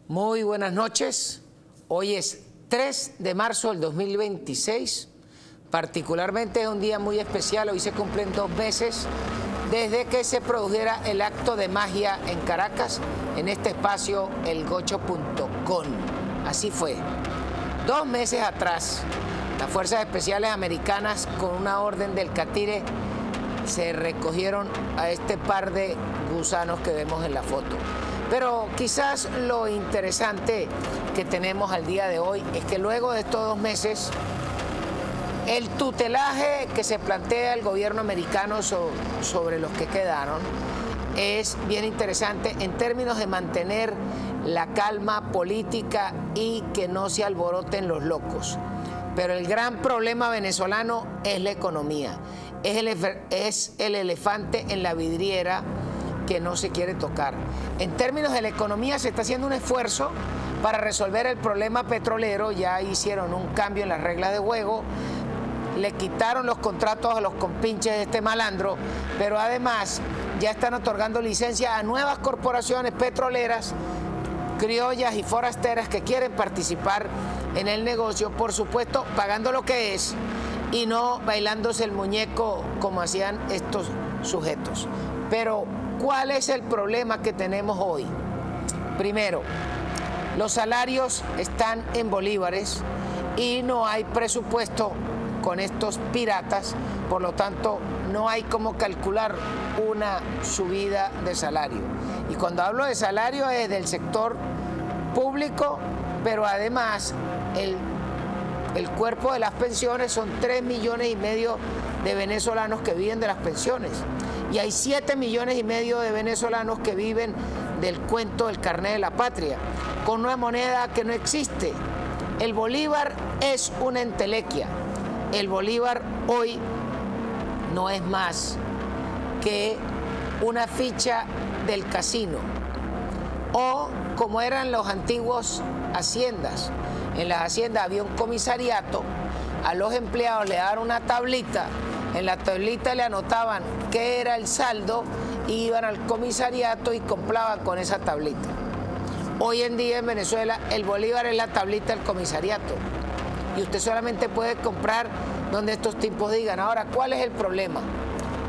Muy buenas noches. Hoy es 3 de marzo del 2026. Particularmente es un día muy especial. Hoy se cumplen 2 meses desde que se produjera el acto de magia en Caracas, en este espacio elgocho.com. Así fue. 2 meses atrás, las Fuerzas Especiales Americanas, con una orden del Catire, se recogieron a este par de gusanos que vemos en la foto. Pero quizás lo interesante que tenemos al día de hoy es que luego de estos 2 meses, el tutelaje que se plantea el gobierno americano sobre los que quedaron es bien interesante en términos de mantener la calma política y que no se alboroten los locos. Pero el gran problema venezolano es la economía, es el elefante en la vidriera que no se quiere tocar. En términos de la economía se está haciendo un esfuerzo para resolver el problema petrolero. Ya hicieron un cambio en las reglas de juego, le quitaron los contratos a los compinches de este malandro, pero además ya están otorgando licencias a nuevas corporaciones petroleras, criollas y forasteras que quieren participar en el negocio, por supuesto pagando lo que es y no bailándose el muñeco como hacían estos sujetos. Pero ¿cuál es el problema que tenemos hoy? Primero, los salarios están en bolívares y no hay presupuesto con estos piratas, por lo tanto no hay cómo calcular una subida de salario. Y cuando hablo de salario es del sector público, pero además el cuerpo de las pensiones son 3,5 millones de venezolanos que viven de las pensiones. Y hay 7,5 millones de venezolanos que viven del cuento del carné de la patria, con una moneda que no existe. El bolívar es una entelequia. El bolívar hoy no es más que una ficha del casino, o como eran los antiguos haciendas. En las haciendas había un comisariato, a los empleados le daban una tablita, en la tablita le anotaban qué era el saldo, y iban al comisariato y compraban con esa tablita. Hoy en día en Venezuela el bolívar es la tablita del comisariato y usted solamente puede comprar donde estos tipos digan. Ahora, ¿cuál es el problema?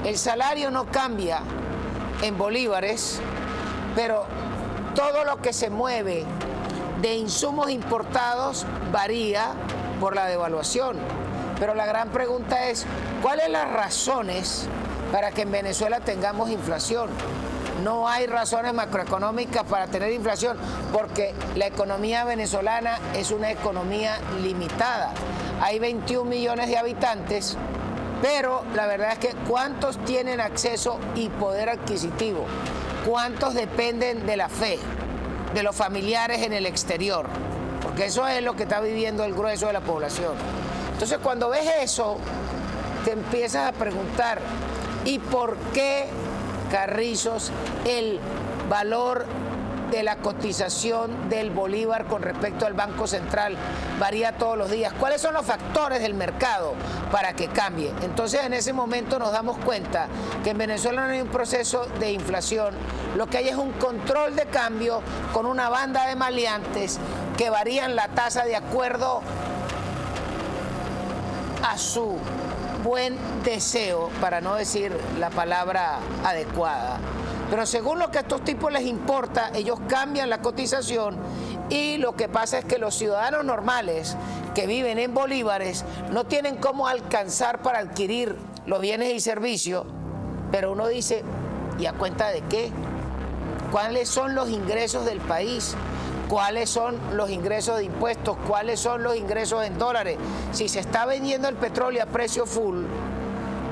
El salario no cambia en bolívares, pero todo lo que se mueve de insumos importados varía por la devaluación. Pero la gran pregunta es, ¿cuáles son las razones para que en Venezuela tengamos inflación? No hay razones macroeconómicas para tener inflación, porque la economía venezolana es una economía limitada. Hay 21 millones de habitantes, pero la verdad es que ¿cuántos tienen acceso y poder adquisitivo? ¿Cuántos dependen de la fe, de los familiares en el exterior? Porque eso es lo que está viviendo el grueso de la población. Entonces, cuando ves eso, te empiezas a preguntar, ¿y por qué, carrizos, el valor de la cotización del bolívar con respecto al Banco Central varía todos los días? ¿Cuáles son los factores del mercado para que cambie? Entonces, en ese momento nos damos cuenta que en Venezuela no hay un proceso de inflación, lo que hay es un control de cambio con una banda de maleantes que varían la tasa de acuerdo a su buen deseo, para no decir la palabra adecuada. Pero según lo que a estos tipos les importa, ellos cambian la cotización, y lo que pasa es que los ciudadanos normales que viven en bolívares no tienen cómo alcanzar para adquirir los bienes y servicios. Pero uno dice, ¿y a cuenta de qué? ¿Cuáles son los ingresos del país? ¿Cuáles son los ingresos de impuestos? ¿Cuáles son los ingresos en dólares? Si se está vendiendo el petróleo a precio full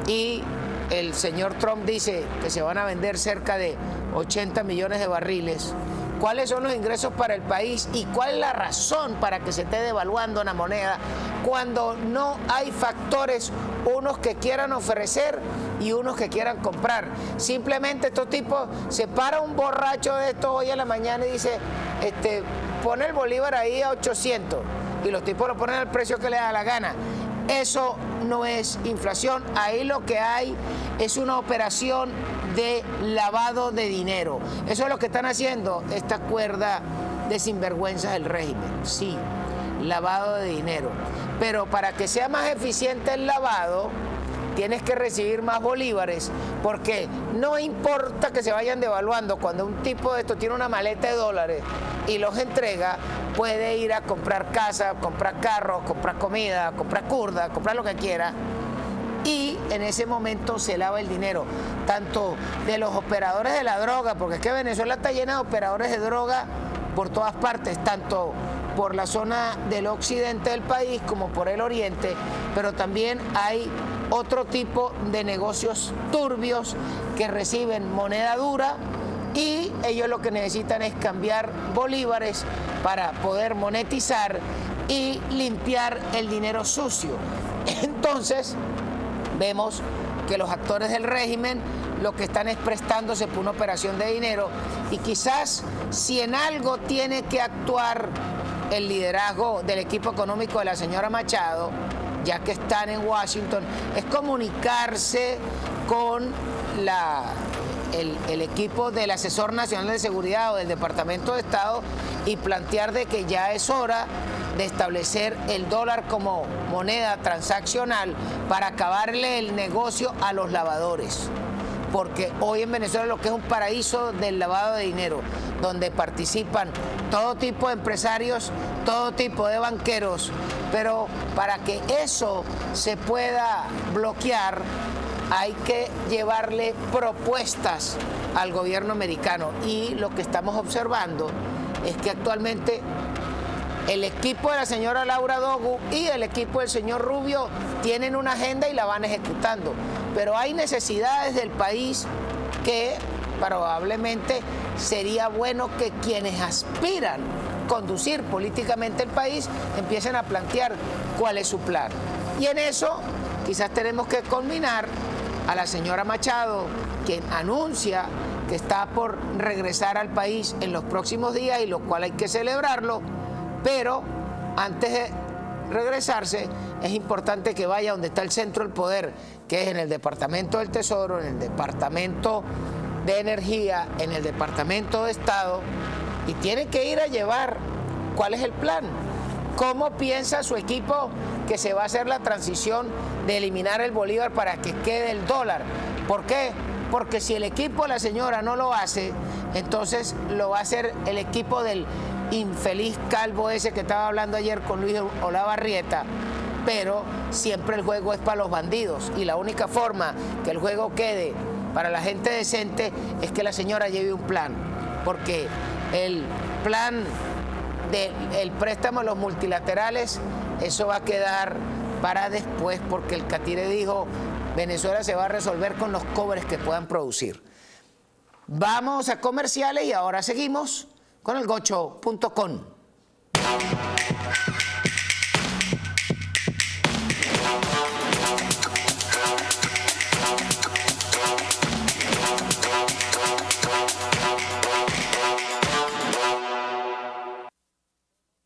y el señor Trump dice que se van a vender cerca de 80 millones de barriles, ¿cuáles son los ingresos para el país y cuál es la razón para que se esté devaluando una moneda cuando no hay factores, unos que quieran ofrecer y unos que quieran comprar? Simplemente estos tipos, se para un borracho de estos hoy en la mañana y dice, pone el bolívar ahí a 800, y los tipos lo ponen al precio que le da la gana. Eso no es inflación, ahí lo que hay es una operación de lavado de dinero. Eso es lo que están haciendo esta cuerda de sinvergüenzas del régimen, sí, lavado de dinero. Pero para que sea más eficiente el lavado, tienes que recibir más bolívares, porque no importa que se vayan devaluando, cuando un tipo de esto tiene una maleta de dólares y los entrega, puede ir a comprar casa, comprar carros, comprar comida, comprar curda, comprar lo que quiera, y en ese momento se lava el dinero, tanto de los operadores de la droga, porque es que Venezuela está llena de operadores de droga por todas partes, tanto por la zona del occidente del país como por el oriente, pero también hay otro tipo de negocios turbios que reciben moneda dura y ellos lo que necesitan es cambiar bolívares para poder monetizar y limpiar el dinero sucio. Entonces, vemos que los actores del régimen lo que están es prestándose por una operación de dinero, y quizás si en algo tiene que actuar el liderazgo del equipo económico de la señora Machado, ya que están en Washington, es comunicarse con el equipo del Asesor Nacional de Seguridad o del Departamento de Estado y plantear de que ya es hora de establecer el dólar como moneda transaccional para acabarle el negocio a los lavadores. Porque hoy en Venezuela lo que es un paraíso del lavado de dinero, donde participan todo tipo de empresarios, todo tipo de banqueros, pero para que eso se pueda bloquear hay que llevarle propuestas al gobierno americano, y lo que estamos observando es que actualmente el equipo de la señora Laura Dogu y el equipo del señor Rubio tienen una agenda y la van ejecutando. Pero hay necesidades del país que probablemente sería bueno que quienes aspiran a conducir políticamente el país empiecen a plantear cuál es su plan. Y en eso quizás tenemos que culminar a la señora Machado, quien anuncia que está por regresar al país en los próximos días, y lo cual hay que celebrarlo. Pero antes de regresarse, es importante que vaya donde está el centro del poder, que es en el Departamento del Tesoro, en el Departamento de Energía, en el Departamento de Estado, y tiene que ir a llevar cuál es el plan. ¿Cómo piensa su equipo que se va a hacer la transición de eliminar el bolívar para que quede el dólar? ¿Por qué? Porque si el equipo de la señora no lo hace, entonces lo va a hacer el equipo del infeliz calvo ese que estaba hablando ayer con Luis Olavarrieta. Pero siempre el juego es para los bandidos, y la única forma que el juego quede para la gente decente es que la señora lleve un plan, porque el plan del préstamo a los multilaterales, eso va a quedar para después, porque el Catire dijo, Venezuela se va a resolver con los cobres que puedan producir. Vamos a comerciales y ahora seguimos con elgocho.com.